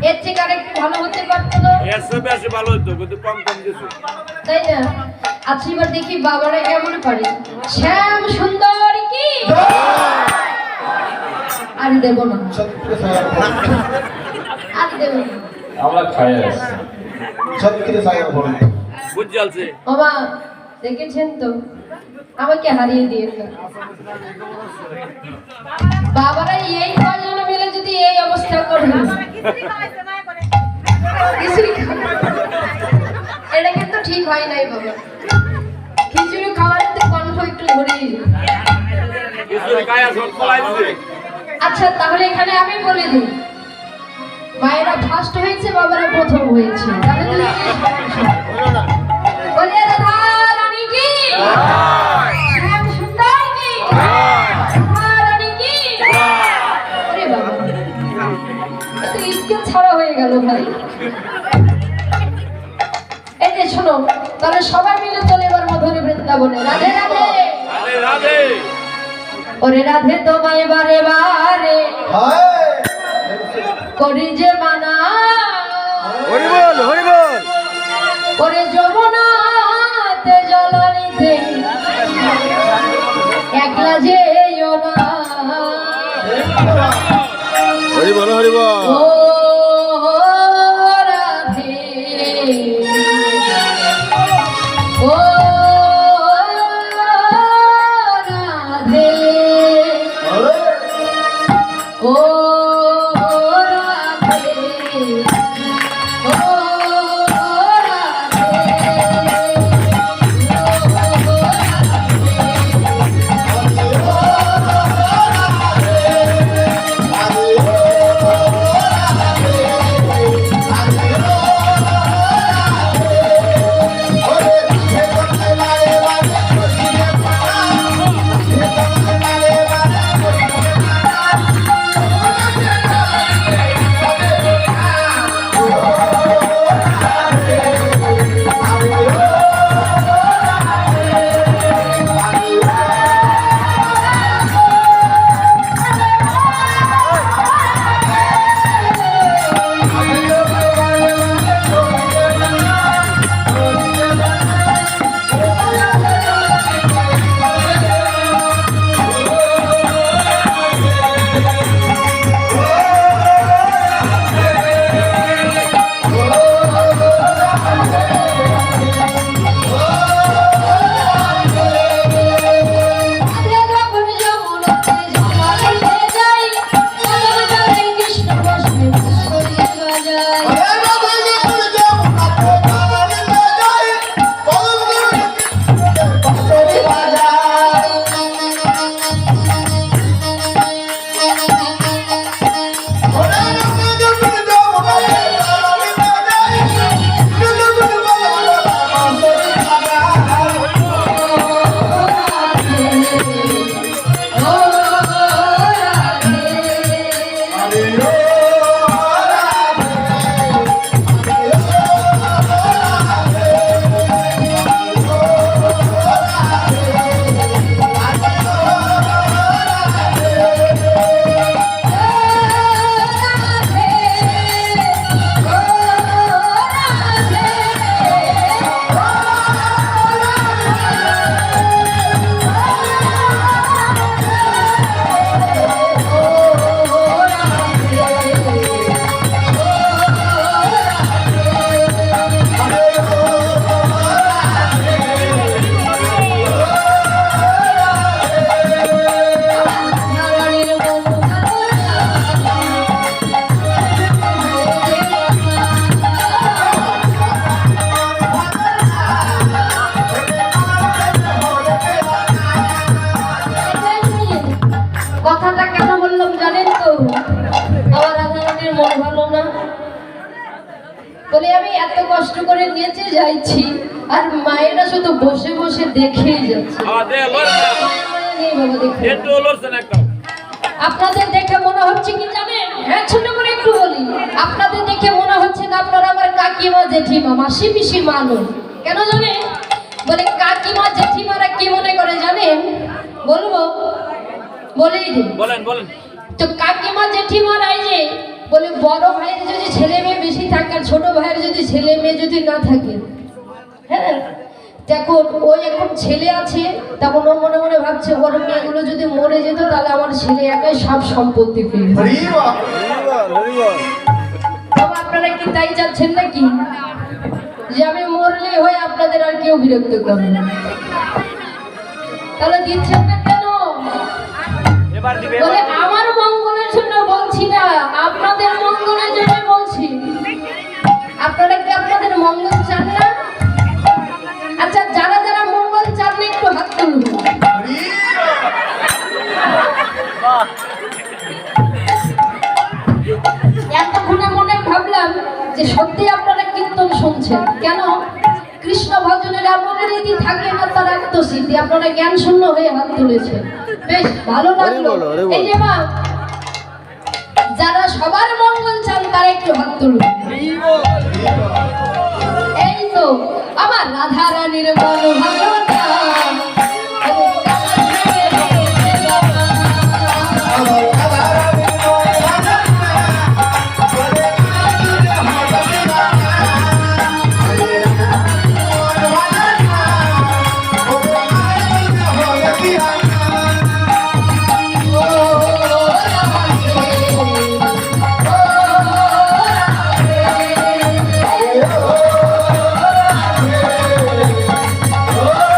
এর থেকে আরেকটু ভালো হতে পারতো না? এর চেয়ে বেশি ভালো হতো, কিন্তু কম কম দিছো। তাই না? আচ্ছা এবার দেখি বাবারা কেমন পারে। শ্যাম সুন্দর কি? আর দেব না, আর দেব না। আমরা খাই আসছি ছত্রিশ হাজার বলি বুঝে আছে বাবা দেখেছেন তো আমাকে হারিয়ে দিয়েছে। বাবারা এই কজন মিলে যদি এই অবস্থা করবে, এটা কিন্তু ঠিক হয় নাই বাবা। খিচুড়ি খাওয়ার তো কণ্ঠ একটু ধরে। আচ্ছা তাহলে এখানে আমি বলে দিই, মায়েরা ফার্স্ট হয়েছে, বাবারা প্রথম হয়েছে। তাহলে বলে রাধা রানী কি? শ্যাম সুন্দর কি? রাধা রানী কি? আরে বাবা তো ইটকে ছাড়া হয়ে গেল ভাই। এই যে শোনো, তাহলে সবাই মিলে চলে এবার মধুর বৃন্দাবনে। রাধে রাধে রাধে। ওরে রাধে তোমায় বারে বারে করি যে মানা, হরি বল হরি বল। ওরে যমুনাতে জলানিতে একলা যেও না। হরি বল হরি বল। ও রাধে ও রাধে ও বলে আমি এত কষ্ট করে নিচে যাইছি আর মায়েরা শুধু বসে বসে দেখেই যাচ্ছে। আপনাদের দেখে মনে হচ্ছে কি জানেন? হ্যাঁ ছোট করে একটু বলি, আপনাদের দেখে মনে হচ্ছে না আপনারা আমার কাকিমা জেঠিমা মাসি পিসি মানুষ। কেন জানেন? বলে কাকিমা জেঠিমারা কি মনে করে জানেন? বলবো, বলেই দিন। বলেন বলেন। তো কাকিমা জেঠিমারাই যে বড় ভাইয়ের যদি ছেলে মেয়ে বেশি থাকে আর ছোট ভাইয়ের যদি ছেলে মেয়ে যদি না থাকে, হ্যাঁ, দেখুন ওই এখন ছেলে আছে, তখন ও মনে মনে ভাবছে ওর মেয়েগুলো যদি মরে যেত তাহলে আমার ছেলে একাই সব সম্পত্তি পেয়ে যেত। হরি বল। হরি বল। তবে আপনারা কি তাই চাচ্ছেন নাকি যে আমি মরলে হয়ে আপনাদের আর কেউ বিরক্ত করবে না? তাহলে দিচ্ছেন না কেন? এবার দিবে। বলে আমার মঙ্গলের জন্য বলছি না, আপনাদের মঙ্গলের জন্য বলছি। আপনারা কি আপনাদের মঙ্গল চান না? আচ্ছা, যারা যারা মঙ্গল চান না একটু হাত তুলুন। হরি বল। এতক্ষণে মনে ভাবলাম যে সত্যি আপনারা কীর্তন শুনছেন। কেন? কৃষ্ণ ভজনের এমন রীতি থাকে না, তার আত্মসিদ্ধি। আপনারা জ্ঞান শূন্য হয়ে হাত তুলেছেন, বেশ ভালো লাগলো। হরি বল, হরি বল। এই যে মা, যারা সবার মঙ্গল চান তারা একটু হাত তুলুন। এই তো আমার রাধা রানীর মন ভালো না। Oh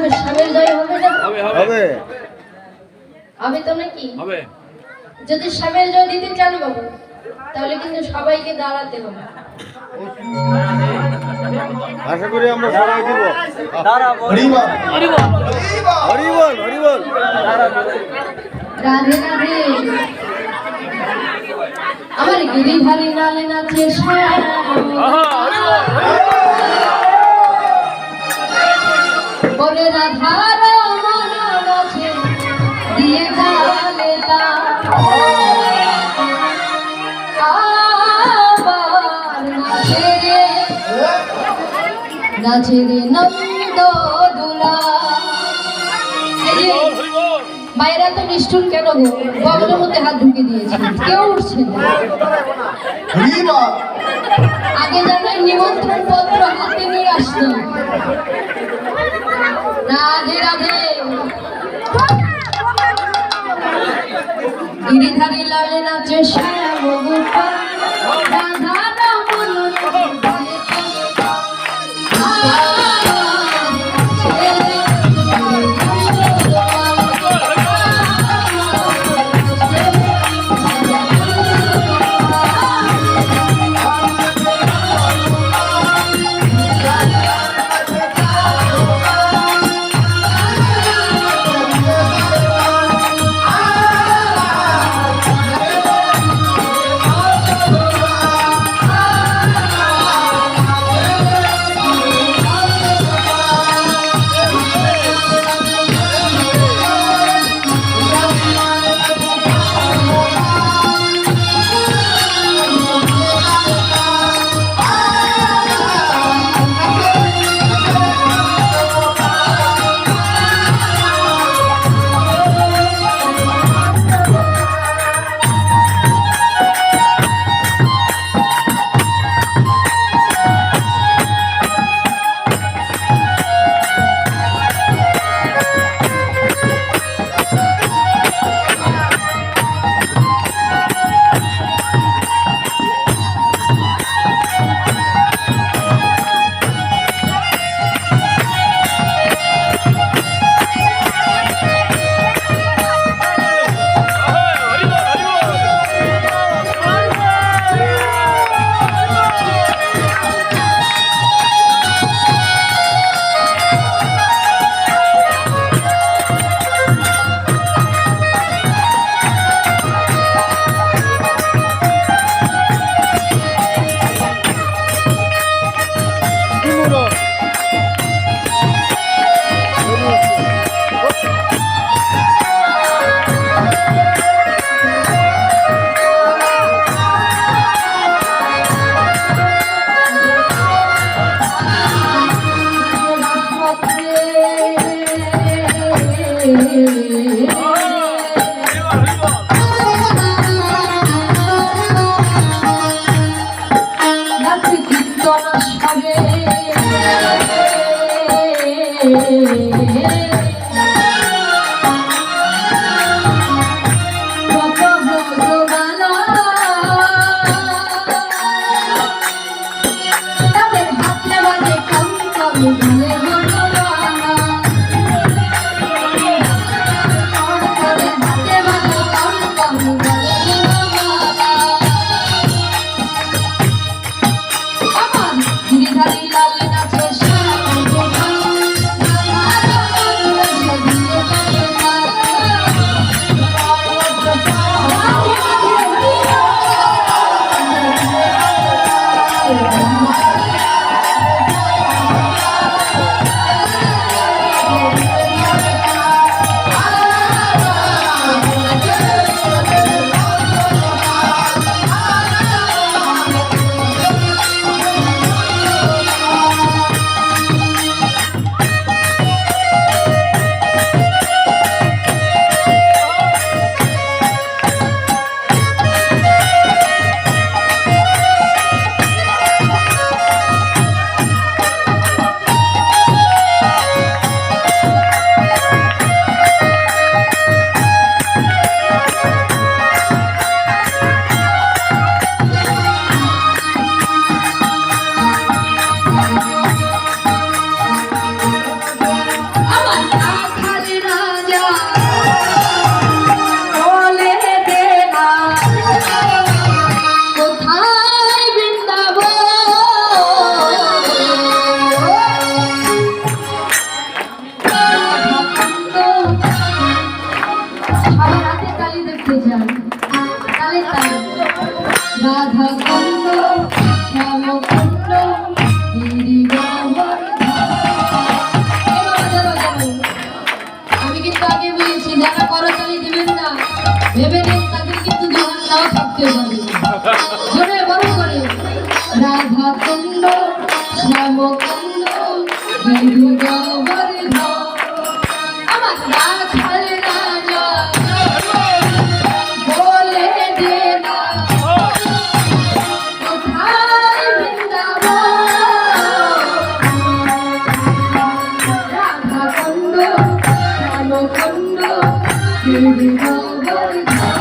আমার স্বামীর জয় হবে না? হবে হবে তো নাকি? হবে যদি স্বামীর জয় দিতে চান বাবু, তাহলে কিন্তু সবাইকে দাঁড়াতে হবে। আশা করি আমরা সবাই দিব। হরিবা হরি বল হরি বল। রাধে রাধে। আমার গিরিধারী নালে নাচে শ্যাম, ওরে রাধার মন নাচে দিয়ে গালে আবার নাচে রে নন্দ দুলা। মায়েরা তো নিষ্ঠুর কেন গো, বগলের মধ্যে হাত ঢুকে দিয়েছে, কেউ উঠছে না। হরিবা আগে জানলে নিমন্ত্রণ পত্র হাতে নিয়ে আসতো। রাধে রাধে। গিরিধারী লালে নাচে শ্যাম গোপাল, রাধা রমন শ্যাম কান্দ গিরি গোবর্ধন আমার রাখাল রাজা বলে দে না কোথায় বৃন্দাবন রাধা কান্দ শ্যাম কান্দ গিরি গোবর্ধন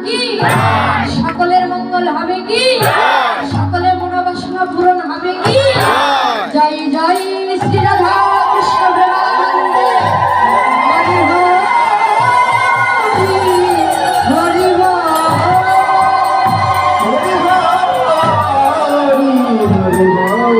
কি সকলের মঙ্গল হবে কি সকলের মনোবাসনা পূরণ হবে কি জয় জয় শ্রী রাধা কৃষ্ণ প্রেমানন্দে হরি হরি হরি বল। হরি বল, হরি বল।